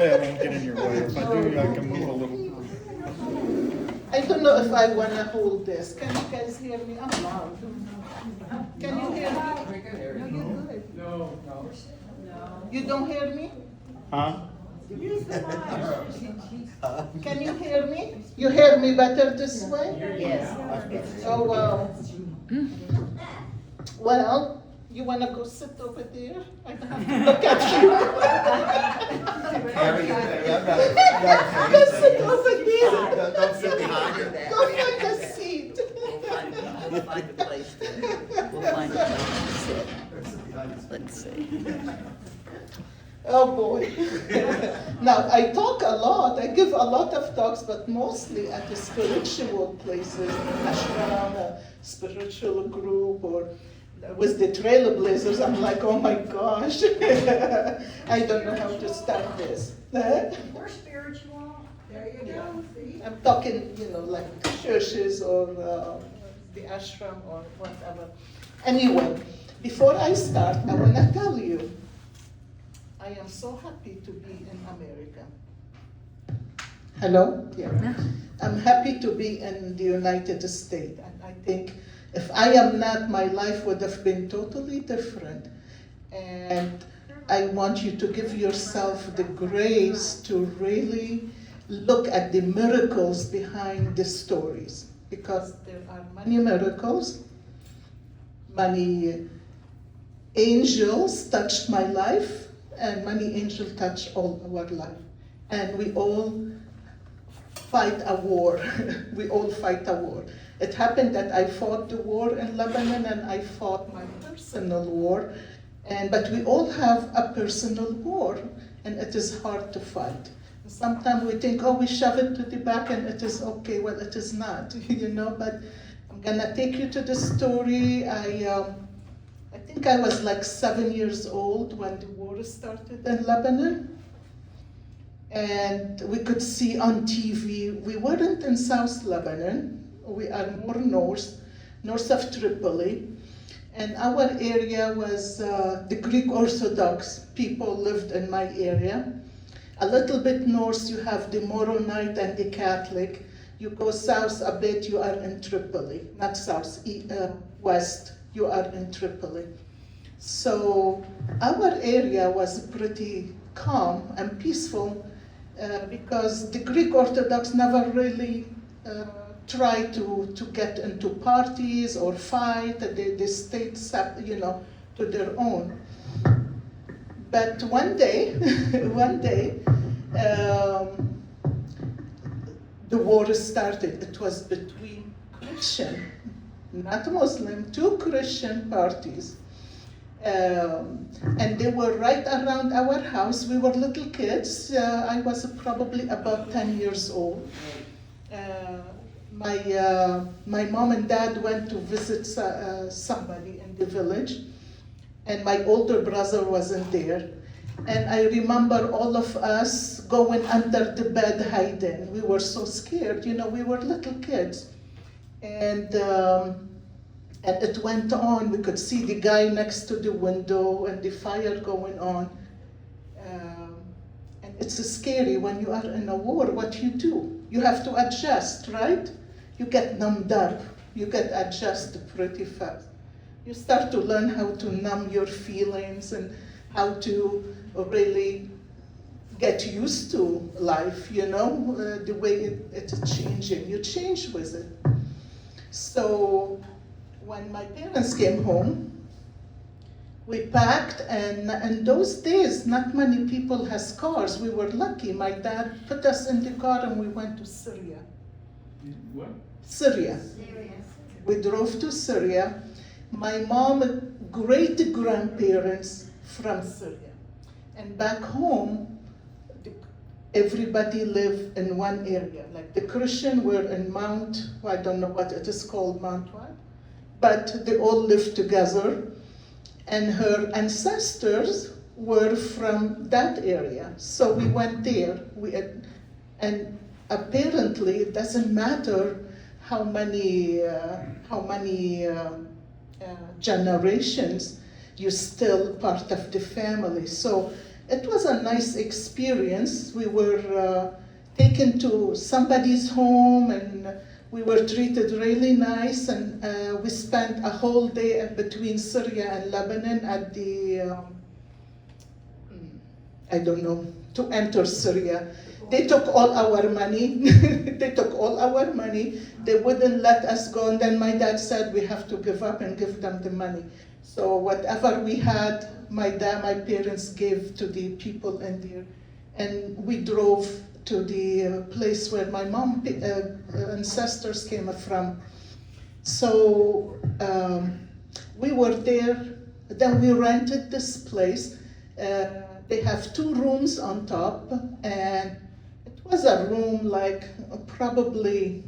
Hopefully I won't get in your way. If I do, I can move a little. I don't know if I want to hold this. Can you guys hear me? I'm loud. Can you hear me? We can hear No, you. you're good. No. You don't hear me? Huh? Can you hear me? You hear me better this way? Yes. Oh, wow. Well, you want to go sit over there? I don't have to look at you. Go sit over there. Don't sit behind her. Go find a seat. We'll find a place to sit. Let's see. Oh, boy. Now, I talk a lot. I give a lot of talks, but mostly at the spiritual places, ashram, a spiritual group, or with the Trailblazers. I'm like, oh my gosh. I don't know how to start this. We're spiritual. There you go. See? I'm talking, like churches or the ashram or whatever. Anyway, before I start, I want to tell you, I am so happy to be in America. Hello? Yeah. I'm happy to be in the United States. And I think if I am not, my life would have been totally different. And I want you to give yourself the grace to really look at the miracles behind the stories. Because there are many miracles, many angels touched my life, and many angels touch all our life. And we all fight a war. We all fight a war. It happened that I fought the war in Lebanon and I fought my personal war. But we all have a personal war, and it is hard to fight. Sometimes we think, oh, we shove it to the back and it is okay. Well, it is not, but I'm gonna take you to the story. I think I was like 7 years old when the war started in Lebanon. And we could see on TV, we weren't in South Lebanon, we are more north of Tripoli. And our area was the Greek Orthodox people lived in my area. A little bit north, you have the Moronite and the Catholic. You go south a bit, you are in Tripoli. Not south, west, you are in Tripoli. So our area was pretty calm and peaceful because the Greek Orthodox never really tried to get into parties or fight. They stayed, to their own. But one day, the war started. It was between Christian, not Muslim, two Christian parties. And they were right around our house. We were little kids. I was probably about 10 years old. My mom and dad went to visit somebody in the village, and my older brother wasn't there. And I remember all of us going under the bed hiding. We were so scared, we were little kids. And it went on. We could see the guy next to the window and the fire going on. And it's scary when you are in a war, what you do. You have to adjust, right? You get numbed up. You get adjusted pretty fast. You start to learn how to numb your feelings and how to really get used to life, the way it's changing. You change with it. So when my parents came home, we packed, and in those days, not many people has cars. We were lucky. My dad put us in the car and we went to Syria. What? Syria. We drove to Syria. My mom, great-grandparents from Syria. And back home, everybody lived in one area. Like the Christian were in Mount, I don't know what it is called, Mount what? But they all lived together. And her ancestors were from that area. So we went there. And apparently it doesn't matter how many generations, you're still part of the family. So it was a nice experience. We were taken to somebody's home and we were treated really nice, and we spent a whole day between Syria and Lebanon at the, I don't know, to enter Syria. They took all our money. They took all our money. They wouldn't let us go, and then my dad said we have to give up and give them the money. So whatever we had, my parents gave to the people in there, and we drove to the place where my mom and sisters came from. So we were there. Then we rented this place. They have 2 rooms on top, and it was a room like probably,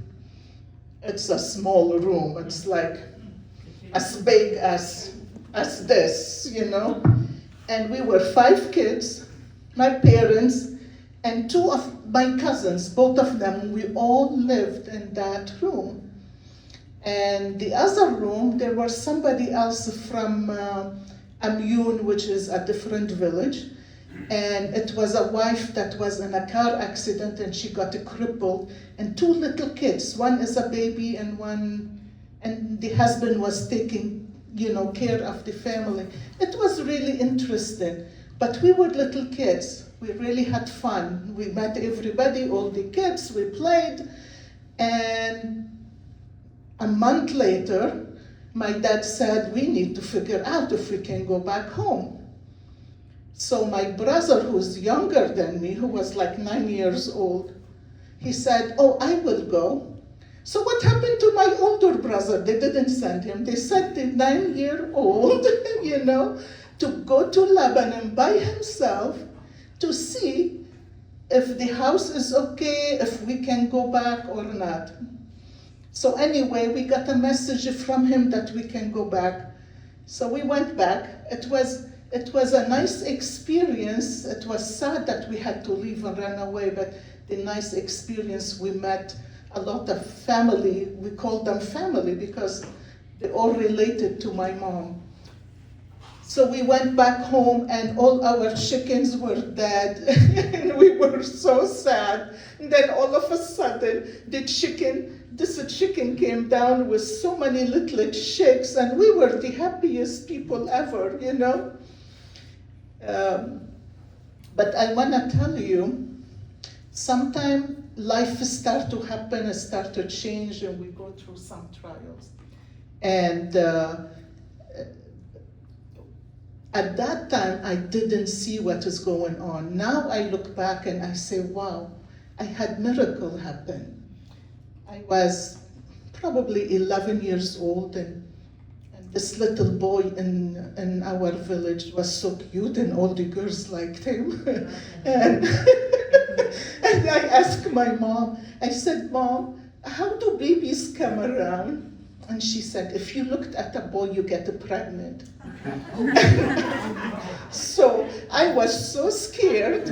it's a small room. It's like as big as this, you know. And we were 5 kids, my parents, and 2 of my cousins, both of them, we all lived in that room. And the other room, there was somebody else from Amyun, which is a different village. And it was a wife that was in a car accident and she got crippled. And 2 little kids, one is a baby and the husband was taking, care of the family. It was really interesting. But we were little kids. We really had fun. We met everybody, all the kids, we played. And a month later, my dad said, we need to figure out if we can go back home. So my brother, who's younger than me, who was like 9 years old, he said, oh, I will go. So what happened to my older brother? They didn't send him. They sent the 9-year-old, to go to Lebanon by himself to see if the house is okay, if we can go back or not. So anyway, we got a message from him that we can go back. So we went back. It was a nice experience. It was sad that we had to leave and run away, but the nice experience, we met a lot of family. We called them family because they all related to my mom. So we went back home and all our chickens were dead and we were so sad. And then all of a sudden, this chicken came down with so many little chicks and we were the happiest people ever, But I want to tell you, sometimes life starts to happen, it starts to change, and we go through some trials. And at that time, I didn't see what is going on. Now I look back and I say, wow, I had miracle happen. I was probably 11 years old, and this little boy in our village was so cute, and all the girls liked him. and I asked my mom, I said, Mom, how do babies come around? And she said, if you looked at a boy, you get pregnant. So I was so scared.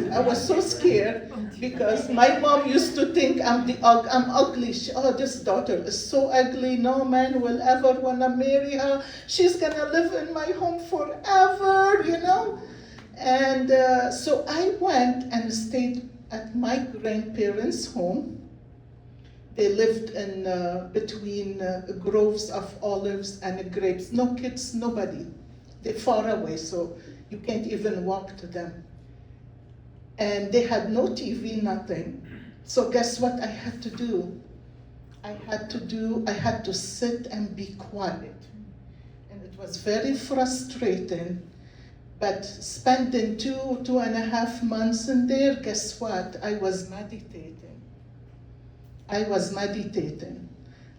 Because my mom used to think I'm ugly. This daughter is so ugly. No man will ever want to marry her. She's going to live in my home forever, And so I went and stayed at my grandparents' home. They lived in between groves of olives and grapes. No kids, nobody. They're far away, so you can't even walk to them. And they had no TV, nothing. So guess what I had to do? I had to sit and be quiet. And it was very frustrating. But spending 2.5 months in there, guess what? I was meditating.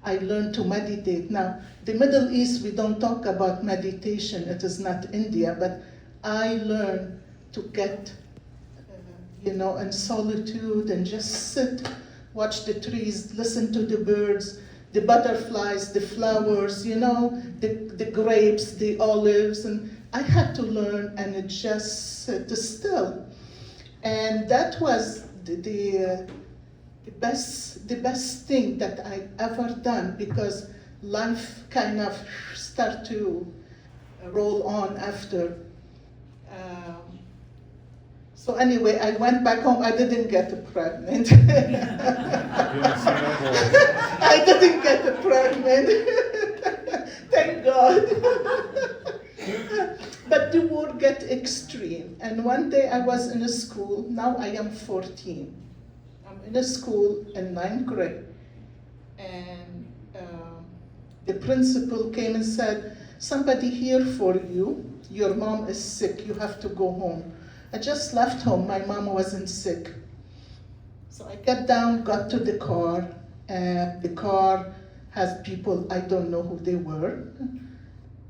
I learned to meditate. Now, the Middle East, we don't talk about meditation. It is not India, but I learned to get, in solitude and just sit, watch the trees, listen to the birds, the butterflies, the flowers, the grapes, the olives, and I had to learn and just sit still. And that was the best thing that I ever done, because life kind of start to roll on after. So anyway, I went back home. I didn't get pregnant. You don't see no boys. I didn't get pregnant. Thank God. But the war got extreme. And one day I was in a school. Now I am 14. I'm in a school in 9th grade. And the principal came and said, somebody here for you. Your mom is sick. You have to go home. I just left home. My mom wasn't sick. So I got down, got to the car, and the car has people, I don't know who they were,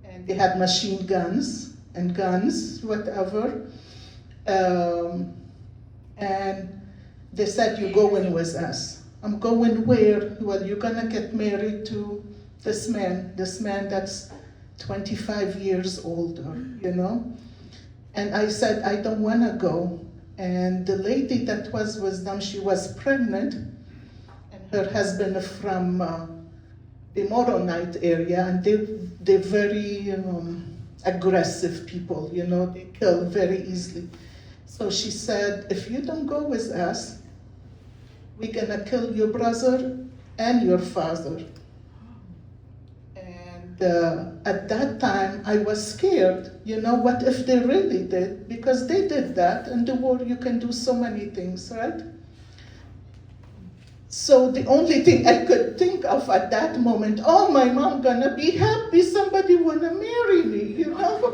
and they had machine guns and guns, whatever. And they said, you're going with us. I'm going where? Well, you're gonna get married to this man that's 25 years older, you know? And I said, I don't want to go. And the lady that was with them, she was pregnant, and her husband from the Moronite area, and they're very aggressive people, you know, they kill very easily. So she said, if you don't go with us, we're going to kill your brother and your father. At that time, I was scared. You know, what if they really did? Because they did that. In the war, you can do so many things, right? So the only thing I could think of at that moment, oh, my mom gonna be happy. Somebody wanna marry me, you know?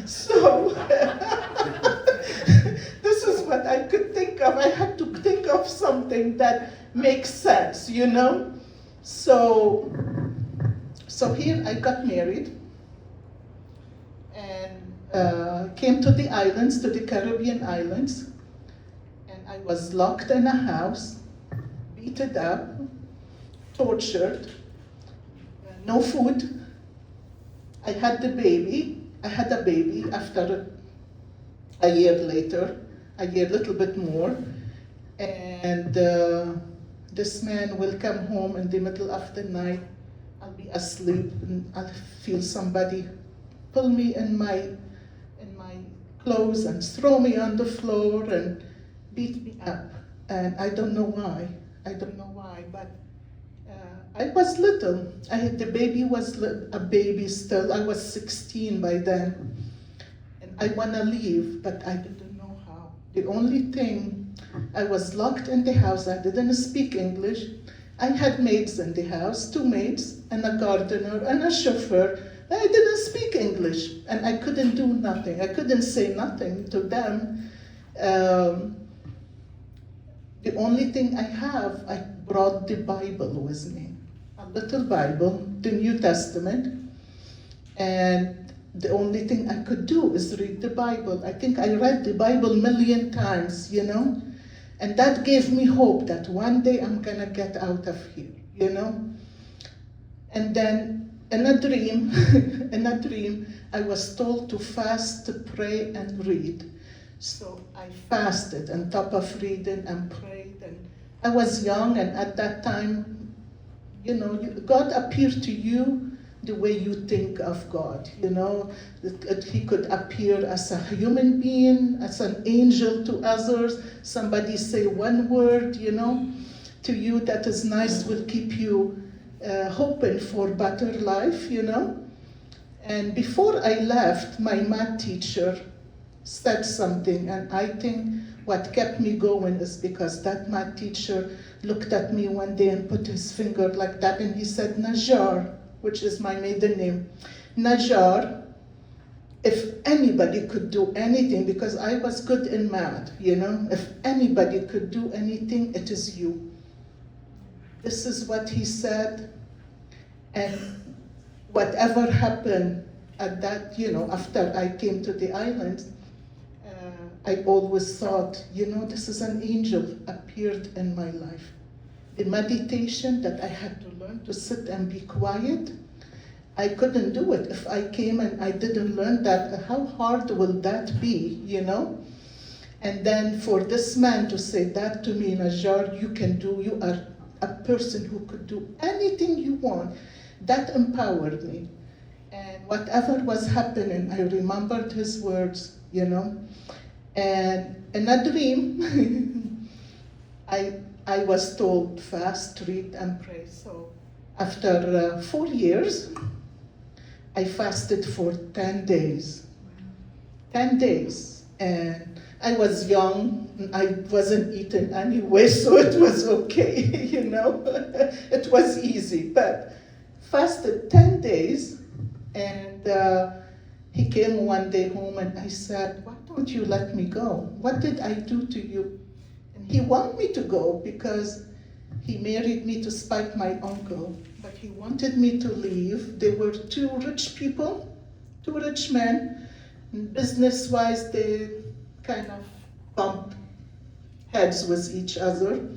So this is what I could think of. I had to think of something that makes sense, you know? So here I got married and came to the islands, to the Caribbean islands, and I was locked in a house, beaten up, tortured, no food. I had a baby after a year later, a little bit more, and this man will come home in the middle of the night. I'll be asleep and I'll feel somebody pull me in my clothes and throw me on the floor and beat me up. And I don't know why, but I was little. The baby was a baby still. I was 16 by then. And I want to leave, but I didn't know how. The only thing, I was locked in the house. I didn't speak English. I had maids in the house, 2 maids, and a gardener, and a chauffeur. I didn't speak English, and I couldn't do nothing. I couldn't say nothing to them. The only thing I brought the Bible with me, a little Bible, the New Testament, and the only thing I could do is read the Bible. I think I read the Bible 1,000,000 times, you know? And that gave me hope that one day I'm gonna get out of here, you know? And then in a dream, I was told to fast, to pray and read. So I fasted on top of reading and prayed. And I was young, and at that time, you know, God appeared to you the way you think of God, you know. He could appear as a human being, as an angel to others. Somebody say one word, you know, to you that is nice, will keep you hoping for better life, you know. And before I left, my math teacher said something, and I think what kept me going is because that math teacher looked at me one day and put his finger like that, and he said, Najjar, which is my maiden name. Najjar, if anybody could do anything, because I was good in math, you know, if anybody could do anything, it is you. This is what he said, and whatever happened at that, you know, after I came to the islands, I always thought, you know, this is an angel appeared in my life. The meditation that I had to learn to sit and be quiet, I couldn't do it. If I came and I didn't learn that, how hard will that be, you know? And then for this man to say that to me, Najjar, you are a person who could do anything you want, that empowered me. And whatever was happening, I remembered his words, you know? And in a dream, I was told fast, read, and pray. So after 4 years, I fasted for 10 days. 10 days. And I was young, and I wasn't eating anyway, so it was okay, you know. It was easy, but fasted 10 days, and he came one day home, and I said, why don't you let me go? What did I do to you? And he wanted me to go because he married me to spite my uncle, but he wanted me to leave. They were two rich people, two rich men, and business-wise, they kind of bumped heads with each other.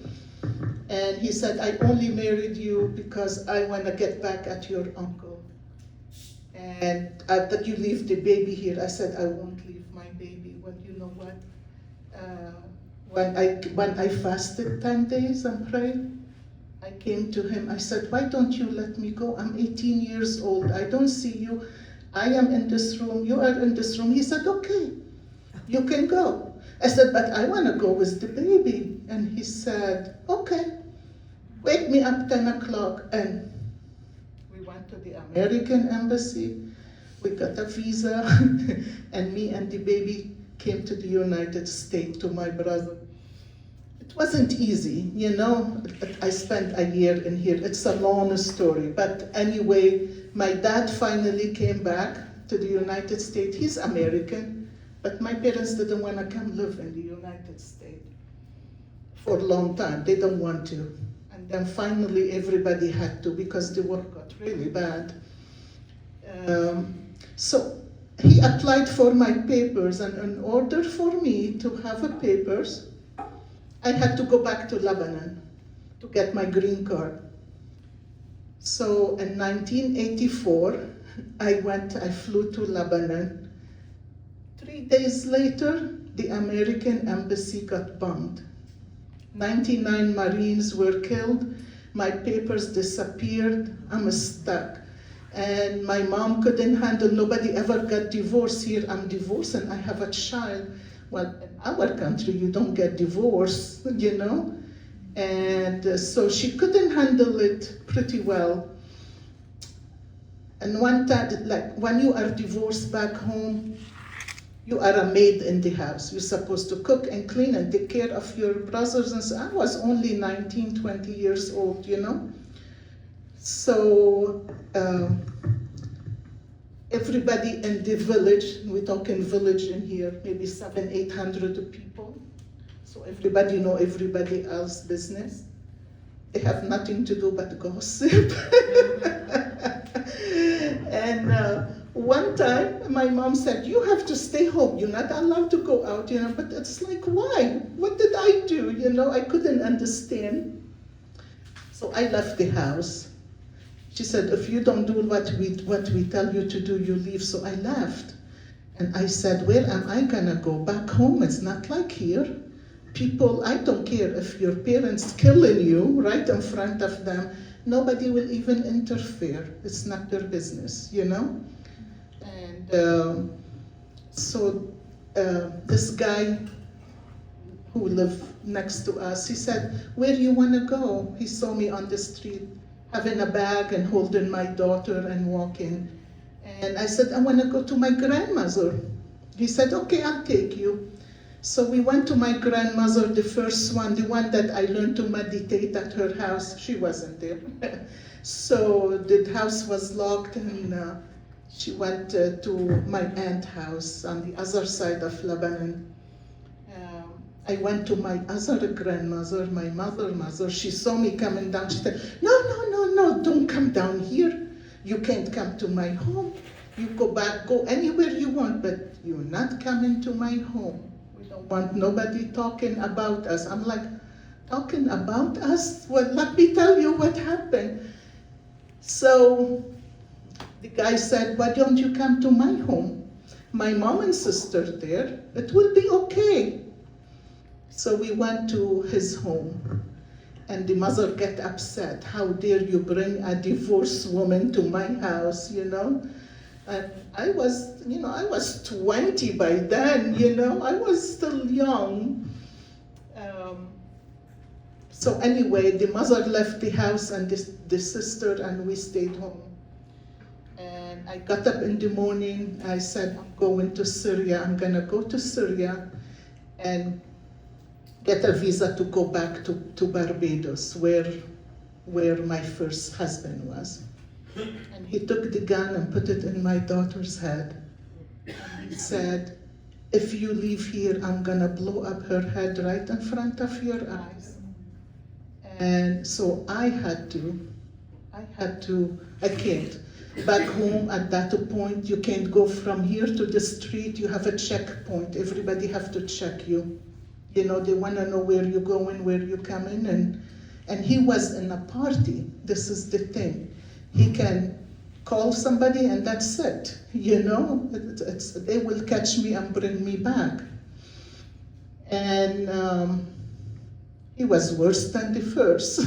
And he said, I only married you because I want to get back at your uncle. And that you leave the baby here. I said, I won't leave my baby. Well, you know what? When I fasted 10 days and prayed, I came to him. I said, why don't you let me go? I'm 18 years old. I don't see you. I am in this room. You are in this room. He said, okay, you can go. I said, but I want to go with the baby. And he said, okay, wake me up 10 o'clock. And we went to the American embassy. We got a visa. And me and the baby came to the United States to my brother. It wasn't easy, you know. I spent a year in here. It's a long story. But anyway, my dad finally came back to the United States. He's American, but my parents didn't want to come live in the United States for a long time. They don't want to. And then finally everybody had to because the war got really bad. So he applied for my papers, and in order for me to have the papers, I had to go back to Lebanon to get my green card. So in 1984, I flew to Lebanon. 3 days later, the American embassy got bombed. 99 Marines were killed. My papers disappeared. I'm stuck. And my mom couldn't handle, nobody ever got divorced here. I'm divorced and I have a child. Well, in our country, you don't get divorced, you know? And so she couldn't handle it pretty well. And one time, like when you are divorced back home, you are a maid in the house. You're supposed to cook and clean and take care of your brothers and so. I was only 19, 20 years old, you know? So everybody in the village, we're talking village in here, maybe 700-800 people. So everybody know everybody else's business. They have nothing to do but gossip. And one time, my mom said, you have to stay home. You're not allowed to go out, you know. But it's like, why? What did I do? You know, I couldn't understand. So I left the house. She said, if you don't do what we tell you to do, you leave. So I left. And I said, where am I gonna go? Back home, it's not like here. People, I don't care if your parents killing you right in front of them, nobody will even interfere. It's not their business, you know? And so this guy who lived next to us, he said, where do you wanna go? He saw me on the street having a bag and holding my daughter and walking. And I said, I wanna go to my grandmother. He said, okay, I'll take you. So we went to my grandmother, the first one, the one that I learned to meditate at her house. She wasn't there. So the house was locked, and she went to my aunt's house on the other side of Lebanon. I went to my other grandmother, my mother. She saw me coming down. She said, no, don't come down here. You can't come to my home. You go back, go anywhere you want, but you're not coming to my home. Don't want nobody talking about us. I'm like, talking about us? Well, let me tell you what happened. So the guy said, why don't you come to my home? My mom and sister there, it will be okay. So we went to his home, and the mother got upset. How dare you bring a divorced woman to my house, you know? And I was 20 by then, I was still young. So anyway, the mother left the house and the sister, and we stayed home. And I got up in the morning, I said, I'm going to Syria. I'm gonna go to Syria and get a visa to go back to Barbados, where my first husband was. And he took the gun and put it in my daughter's head. And he said, if you leave here, I'm gonna blow up her head right in front of your eyes. And so I can't. Back home at that point, you can't go from here to the street, you have a checkpoint. Everybody have to check you. They wanna know where you're going, where you're coming, and he was in a party. This is the thing. He can call somebody and that's it, they will catch me and bring me back. And he was worse than the first,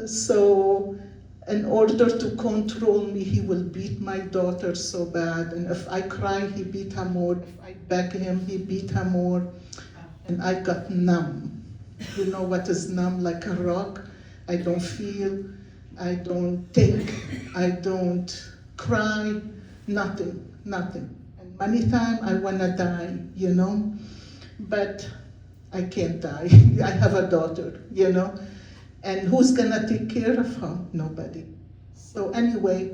So in order to control me, he will beat my daughter so bad. And if I cry, he beat her more. If I beg him, he beat her more. And I got numb. You know what is numb? Like a rock. I don't feel, I don't think, I don't cry, nothing. And many times I wanna die, but I can't die. I have a daughter, and who's gonna take care of her? Nobody. So anyway,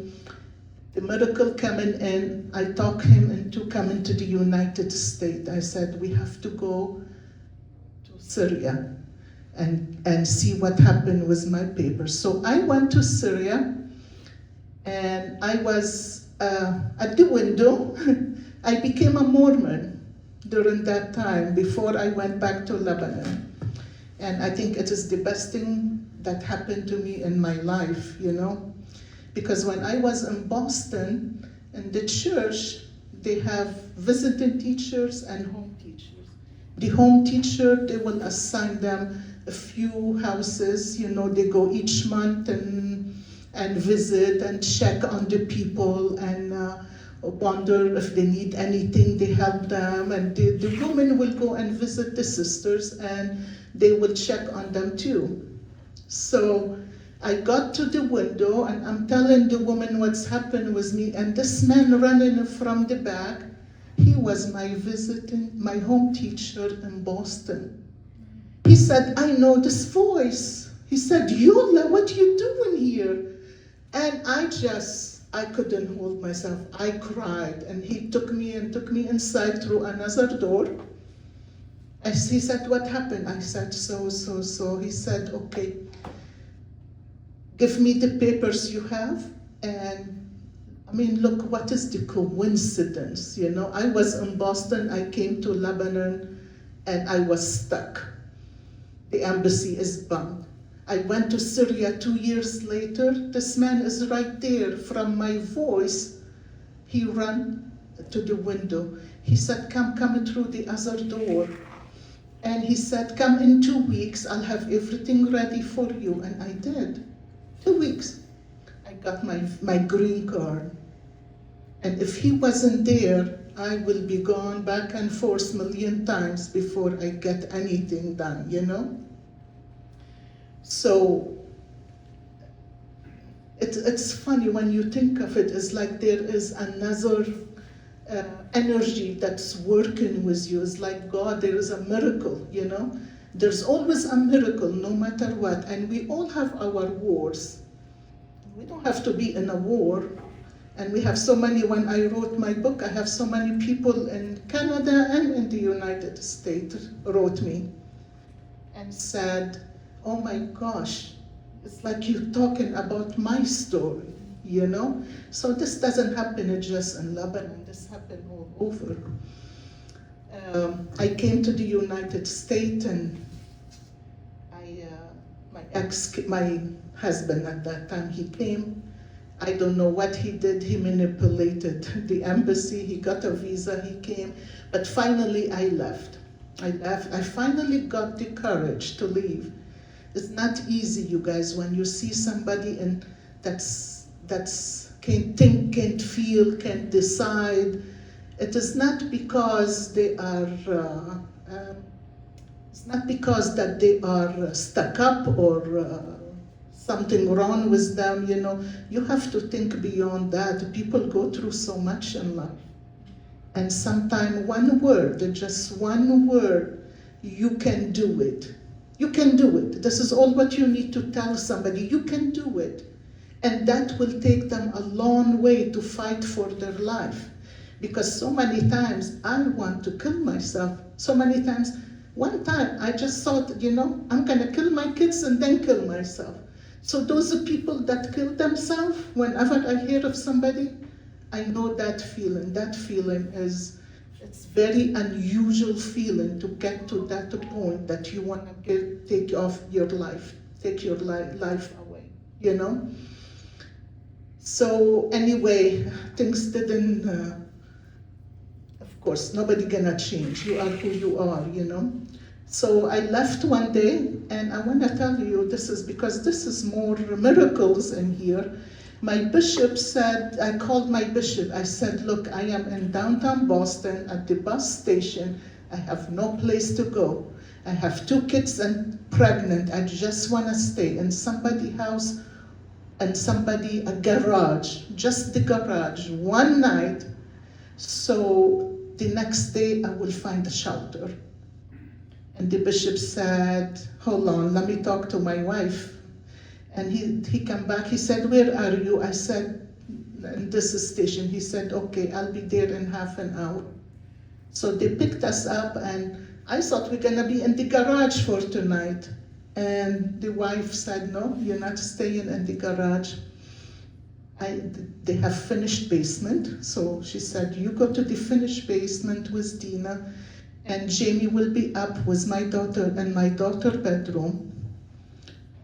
the miracle coming in, I talked him into coming to the United States. I said, we have to go to Syria and see what happened with my papers. So I went to Syria, and I was at the window. I became a Mormon during that time, before I went back to Lebanon. And I think it is the best thing that happened to me in my life, because when I was in Boston, in the church, they have visiting teachers and home teachers. The home teacher, they will assign them a few houses, they go each month and visit and check on the people and wonder if they need anything, they help them. And the women will go and visit the sisters and they will check on them too. So I got to the window and I'm telling the woman what's happened with me, and this man running from the back, he was my home teacher in Boston. He said, I know this voice. He said, Yola, what you doing here? And I couldn't hold myself. I cried, and he took me inside through another door. And he said, what happened? I said, so. He said, okay, give me the papers you have. And look, what is the coincidence? I was in Boston, I came to Lebanon, and I was stuck. The embassy is bombed. I went to Syria 2 years later. This man is right there. From my voice, he ran to the window. He said, come through the other door. And he said, come in 2 weeks, I'll have everything ready for you. And I did. 2 weeks. I got my green card. And if he wasn't there, I will be gone back and forth 1,000,000 times before I get anything done, So it's funny when you think of it. It's like there is another energy that's working with you. It's like God, there is a miracle, There's always a miracle, no matter what. And we all have our wars. We don't have to be in a war. And we have so many, when I wrote my book, I have so many people in Canada and in the United States wrote me and said, oh my gosh, it's like you're talking about my story, So this doesn't happen just in Lebanon, this happened all over. I came to the United States, and my husband at that time, he came. I don't know what he did. He manipulated the embassy. He got a visa, he came. But finally I left. I finally got the courage to leave. It's not easy, you guys, when you see somebody that's can't think, can't feel, can't decide. It is not because they are, it's not because that they are stuck up or something wrong with them, you know. You have to think beyond that. People go through so much in life. And sometimes one word, just one word, you can do it. You can do it. This is all what you need to tell somebody. You can do it. And that will take them a long way to fight for their life. Because so many times I want to kill myself. So many times, one time I just thought, you know, I'm gonna kill my kids and then kill myself. So those are people that kill themselves. Whenever I hear of somebody, I know that feeling. That feeling is, it's very unusual feeling to get to that point that you want to take off your life, take your life away, you know? So anyway, things didn't, of course, nobody gonna change. You are who you are, you know? So I left one day, and I want to tell you this is because this is more miracles in here. My bishop said, I called my bishop, I said, look, I am in downtown Boston at the bus station. I have no place to go. I have 2 kids and pregnant. I just want to stay in somebody's house and a garage, just the garage, one night. So the next day I will find a shelter. And the bishop said, hold on, let me talk to my wife. And he came back, he said, where are you? I said, in this station. He said, okay, I'll be there in half an hour. So they picked us up, and I thought we're gonna be in the garage for tonight. And the wife said, no, you're not staying in the garage. They have finished basement. So she said, you go to the finished basement with Dina, and Jamie will be up with my daughter in my daughter's bedroom.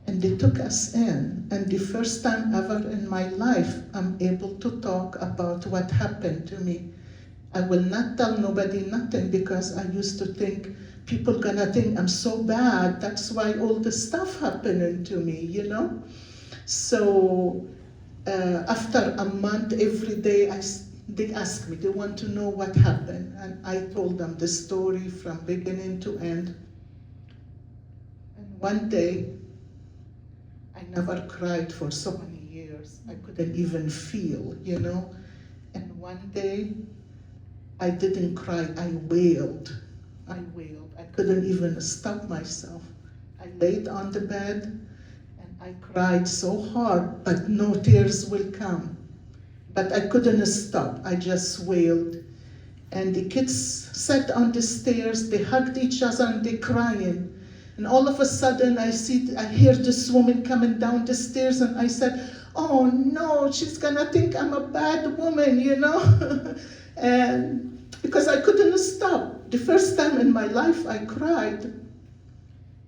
And they took us in, and the first time ever in my life, I'm able to talk about what happened to me. I will not tell nobody nothing, because I used to think people gonna think I'm so bad. That's why all this stuff happening to me, you know? So after a month, every day, they ask me, they want to know what happened. And I told them the story from beginning to end. And one day, I never cried for so many years. I couldn't even feel, you know? And one day, I didn't cry, I wailed. I wailed. I couldn't even stop myself. I laid on the bed, and I cried so hard, but no tears will come. But I couldn't stop, I just wailed. And the kids sat on the stairs, they hugged each other, and they crying. And all of a sudden, I hear this woman coming down the stairs, and I said, oh no, she's gonna think I'm a bad woman, you know? And because I couldn't stop. The first time in my life I cried.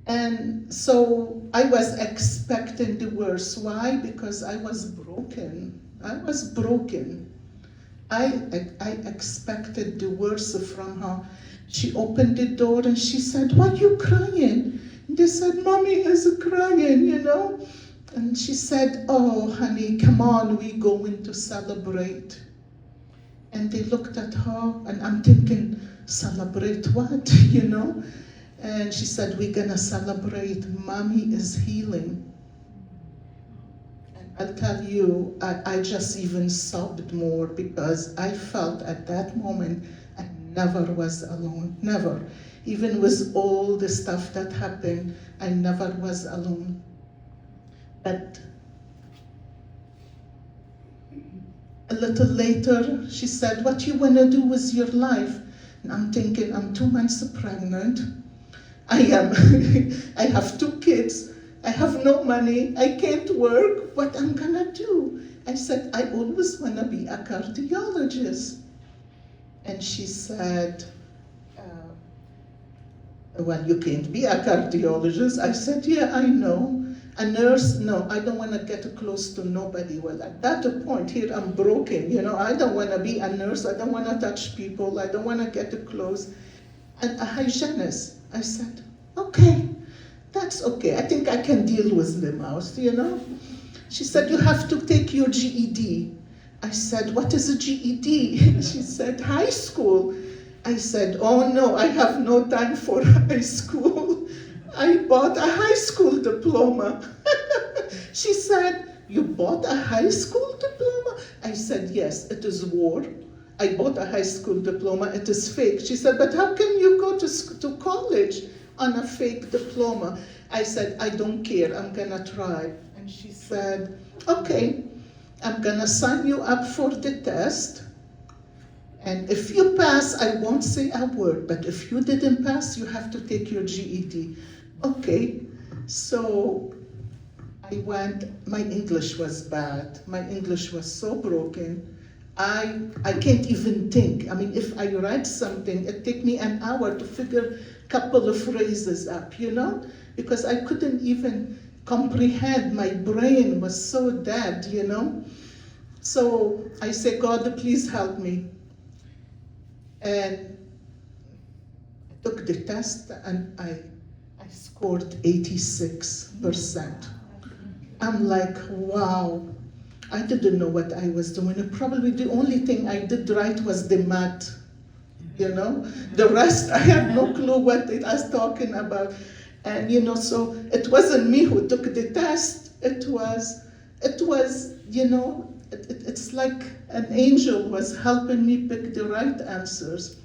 And so I was expecting the worst. Why? Because I was broken. I was broken. I expected the worst from her. She opened the door and she said, why are you crying? And they said, Mommy is crying, you know? And she said, oh, honey, come on, we going to celebrate. And they looked at her, and I'm thinking, celebrate what, you know? And she said, we're gonna celebrate Mommy is healing. And I'll tell you, I just even sobbed more, because I felt at that moment I never was alone, never. Even with all the stuff that happened, I never was alone. But a little later, she said, what you wanna do with your life? And I'm thinking, I'm 2 months pregnant. I have 2 kids. I have no money. I can't work. What I'm gonna do? I said, I always wanna be a cardiologist. And she said, well, you can't be a cardiologist. I said, yeah, I know. A nurse, no, I don't want to get close to nobody. Well, at that point here, I'm broken. You know, I don't want to be a nurse. I don't want to touch people. I don't want to get close. And a hygienist, I said, okay, that's okay. I think I can deal with the mouse, you know. She said, you have to take your GED. I said, what is a GED? She said, high school. I said, oh no, I have no time for high school. I bought a high school diploma. She said, you bought a high school diploma? I said, yes, it is war. I bought a high school diploma, it is fake. She said, but how can you go to college on a fake diploma? I said, I don't care, I'm gonna try. And she said, okay, I'm gonna sign you up for the test. And if you pass, I won't say a word, but if you didn't pass, you have to take your GED. Okay, so I went, my English was bad. My English was so broken. I can't even think. I mean, if I write something, it take me an hour to figure a couple of phrases up, you know? Because I couldn't even comprehend. My brain was so dead, you know? So I said, God, please help me. And I took the test and I scored 86%. I'm like, wow, I didn't know what I was doing. And probably the only thing I did right was the math, you know? The rest, I had no clue what I was talking about. And, you know, so it wasn't me who took the test. It was, you know, it's like an angel was helping me pick the right answers.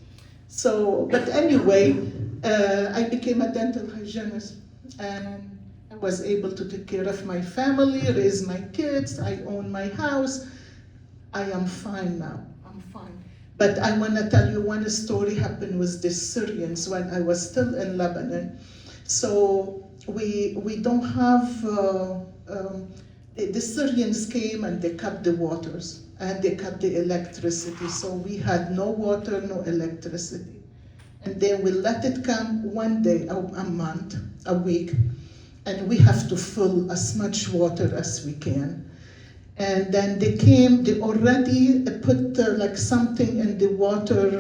So, but anyway, I became a dental hygienist, and I was able to take care of my family, raise my kids, I own my house. I am fine now, I'm fine. But I want to tell you one story happened with the Syrians when I was still in Lebanon. So we don't have, the Syrians came and they cut the waters and they cut the electricity. So we had no water, no electricity. And then we let it come one day, a month, a week, and we have to fill as much water as we can. And then they came, they already put like something in the water,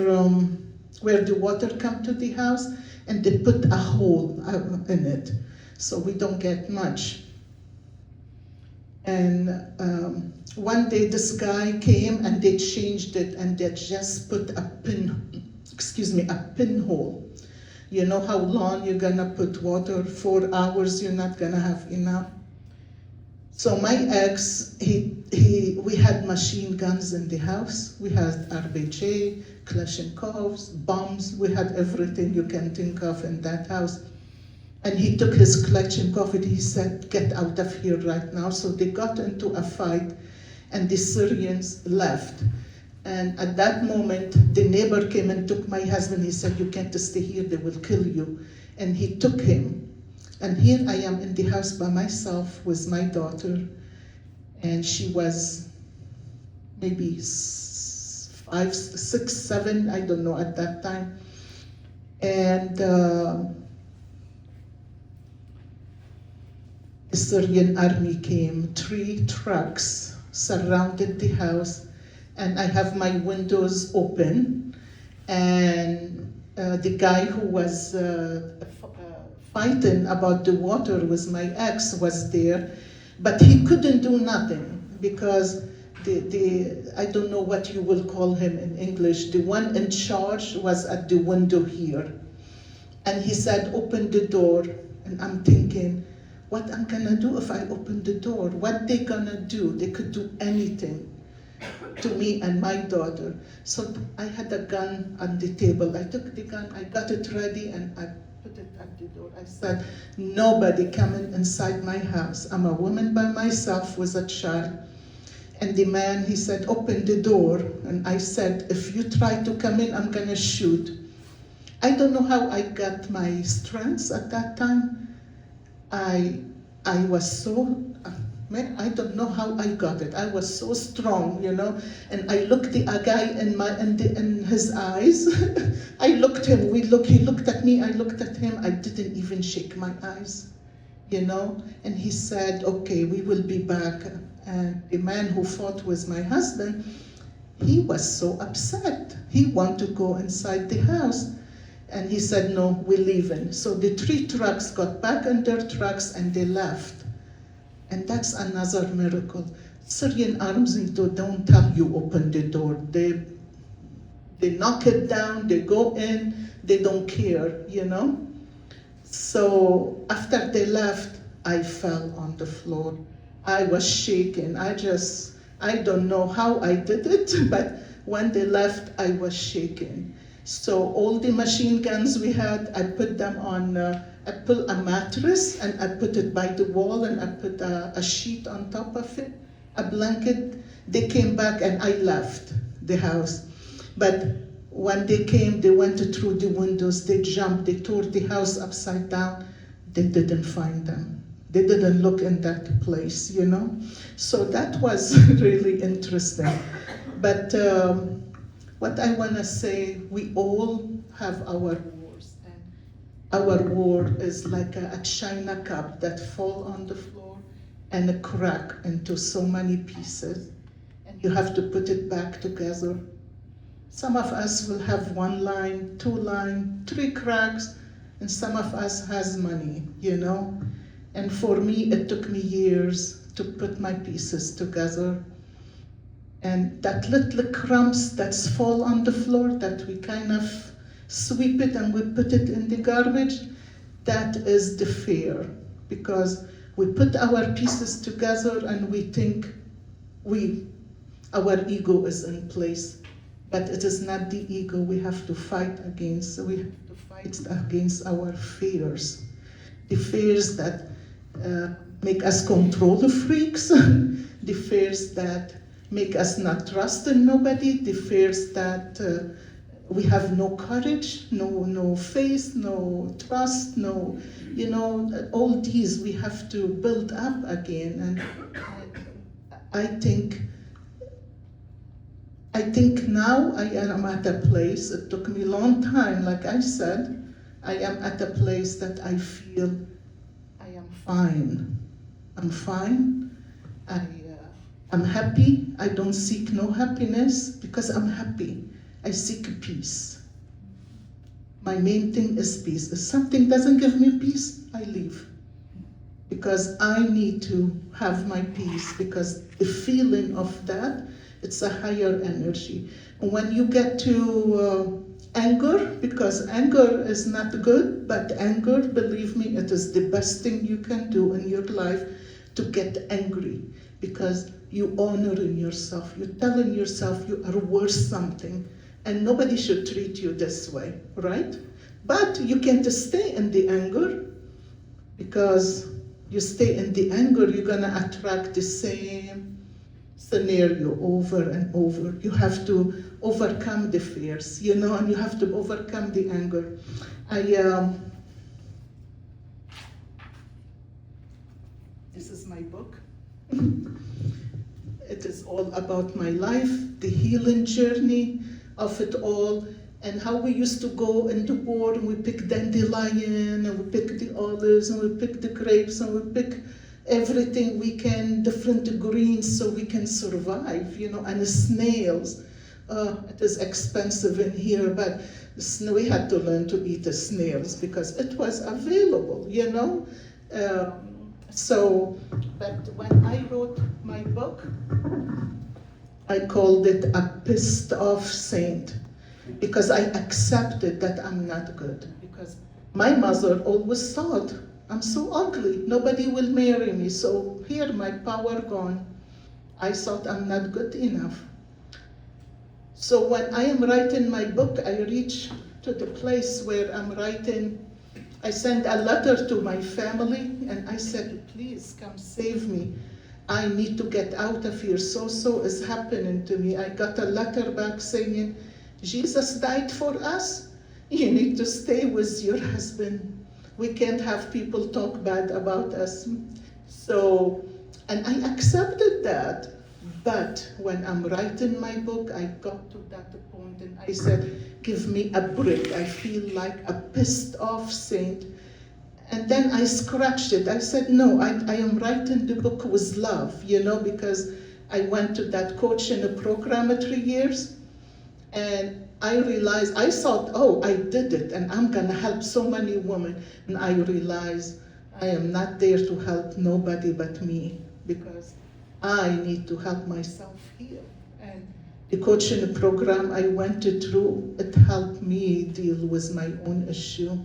where the water come to the house, and they put a hole in it, so we don't get much. And one day this guy came and they changed it and they just put a pinhole. You know how long you're gonna put water? 4 hours, you're not gonna have enough. So my ex, we had machine guns in the house. We had RPG, Kalashnikovs, bombs. We had everything you can think of in that house. And he took his Kalashnikov and he said, get out of here right now. So they got into a fight and the Syrians left. And at that moment, the neighbor came and took my husband. He said, you can't stay here, they will kill you. And he took him. And here I am in the house by myself with my daughter. And she was maybe 5, 6, 7, I don't know at that time. And the Syrian army came, 3 trucks surrounded the house, and I have my windows open, and the guy who was fighting about the water with my ex was there, but he couldn't do nothing because I don't know what you will call him in English, the one in charge was at the window here. And he said, open the door. And I'm thinking, what I'm gonna do if I open the door? What they gonna do? They could do anything to me and my daughter. So I had a gun on the table. I took the gun, I got it ready, and I put it at the door. I said, nobody coming inside my house. I'm a woman by myself with a child. And the man, he said, open the door. And I said, if you try to come in, I'm gonna shoot. I don't know how I got my strength at that time. I was so, man, I don't know how I got it. I was so strong, you know. And I looked the guy in his eyes. I looked him, he looked at me, I looked at him. I didn't even shake my eyes, you know. And he said, okay, we will be back. And the man who fought with my husband, he was so upset. He wanted to go inside the house. And he said, no, we're leaving. So the 3 trucks got back in their trucks and they left. And that's another miracle. Syrian arms don't tell you open the door. They knock it down, they go in, they don't care, you know? So after they left, I fell on the floor. I was shaking. I don't know how I did it, but when they left, I was shaking. So all the machine guns we had, I put them on, I pulled a mattress and I put it by the wall and I put a sheet on top of it, a blanket. They came back and I left the house. But when they came, they went through the windows, they jumped, they tore the house upside down. They didn't find them. They didn't look in that place, you know? So that was really interesting. But what I want to say, we all have our wars. And our war is like a china cup that fall on the floor and a crack into so many pieces. And you have to put it back together. Some of us will have 1 line, 2 line, 3 cracks, and some of us has money, you know? And for me, it took me years to put my pieces together. And that little crumbs that's fall on the floor, that we kind of sweep it and we put it in the garbage, that is the fear. Because we put our pieces together and we think our ego is in place. But it is not the ego we have to fight against. We have to fight against our fears. The fears that make us control the freaks, the fears that make us not trust in nobody, the fears that we have no courage, no faith, no trust, no, you know, all these we have to build up again. And I think now I am at a place, it took me a long time, like I said, I am at a place that I feel I am fine. I'm fine. I'm happy. I don't seek no happiness because I'm happy. I seek peace. My main thing is peace. If something doesn't give me peace, I leave. Because I need to have my peace, because the feeling of that, it's a higher energy. And when you get to anger, because anger is not good, but anger, believe me, it is the best thing you can do in your life, to get angry, because you honor in yourself, you're telling yourself you are worth something, and nobody should treat you this way, right? But you can't stay in the anger, because you stay in the anger, you're gonna attract the same scenario over and over. You have to overcome the fears, you know, and you have to overcome the anger. This is my book. It is all about my life, the healing journey of it all, and how we used to go in the war and we pick dandelion and we pick the olives and we pick the grapes and we pick everything we can, different greens, so we can survive, you know, and the snails. It is expensive in here, but we had to learn to eat the snails because it was available, you know. But when I wrote my book, I called it A Pissed Off Saint, because I accepted that I'm not good. Because my mother always thought, I'm so ugly, nobody will marry me, so here, my power gone. I thought I'm not good enough. So when I am writing my book, I reach to the place where I'm writing. I sent a letter to my family and I said, please come save me. I need to get out of here. So is happening to me. I got a letter back saying, Jesus died for us. You need to stay with your husband. We can't have people talk bad about us. So, and I accepted that. But when I'm writing my book, I got to that point and I said, give me a break. I feel like a pissed off saint. And then I scratched it. I said, no, I am writing the book with love, you know, because I went to that coaching program 3 years. And I realized, I thought, oh, I did it, and I'm gonna help so many women. And I realized I am not there to help nobody but me, because I need to help myself heal. And the coaching program I went through, it helped me deal with my own issue.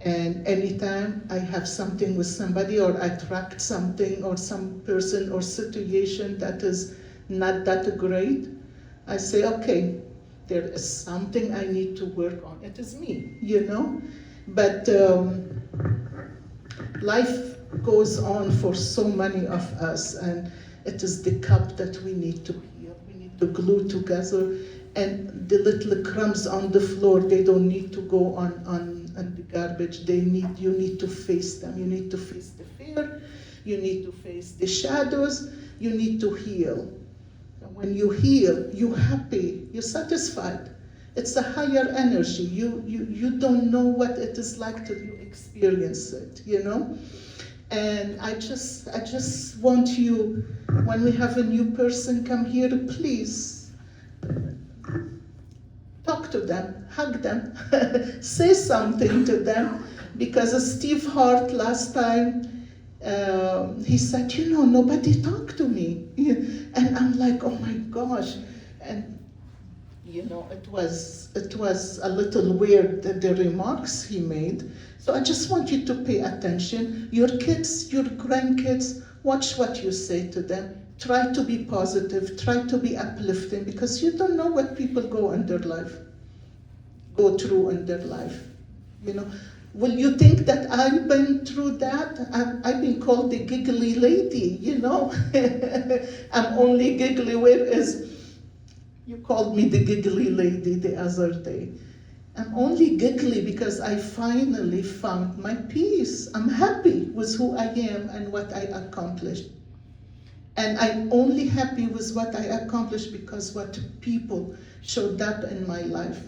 And anytime I have something with somebody or I attract something or some person or situation that is not that great, I say, okay, there is something I need to work on. It is me, you know? But life goes on for so many of us, and it is the cup that we need to heal. We need to glue together, and the little crumbs on the floor, they don't need to go on the garbage. You need to face them. You need to face the fear. You need to face the shadows. You need to heal. And when you heal, you're happy. You're satisfied. It's a higher energy. You don't know what it is like till you experience it, you know? And I just want you, when we have a new person come here, please talk to them, hug them, say something to them. Because Steve Hart last time, he said, you know, nobody talked to me. And I'm like, oh my gosh. And you know, it was a little weird, the remarks he made. So I just want you to pay attention. Your kids, your grandkids, watch what you say to them. Try to be positive, try to be uplifting, because you don't know what people go through in their life. You know, will you think that I've been through that? I've been called the giggly lady, you know? I'm only giggly, you called me the giggly lady the other day. I'm only giggly because I finally found my peace. I'm happy with who I am and what I accomplished. And I'm only happy with what I accomplished because what people showed up in my life.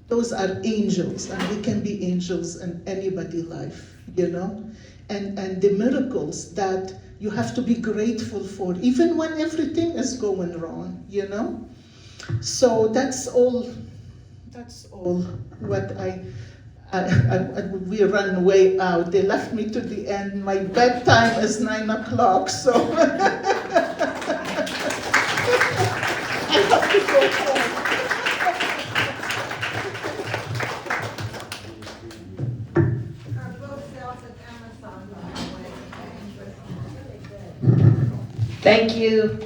Those are angels, and they can be angels in anybody's life, you know? And the miracles that you have to be grateful for, even when everything is going wrong, you know? So that's all what we ran way out. They left me to the end. My bedtime is 9 o'clock, so I have to go home. Our book sells at Amazon, by the way. Thank you.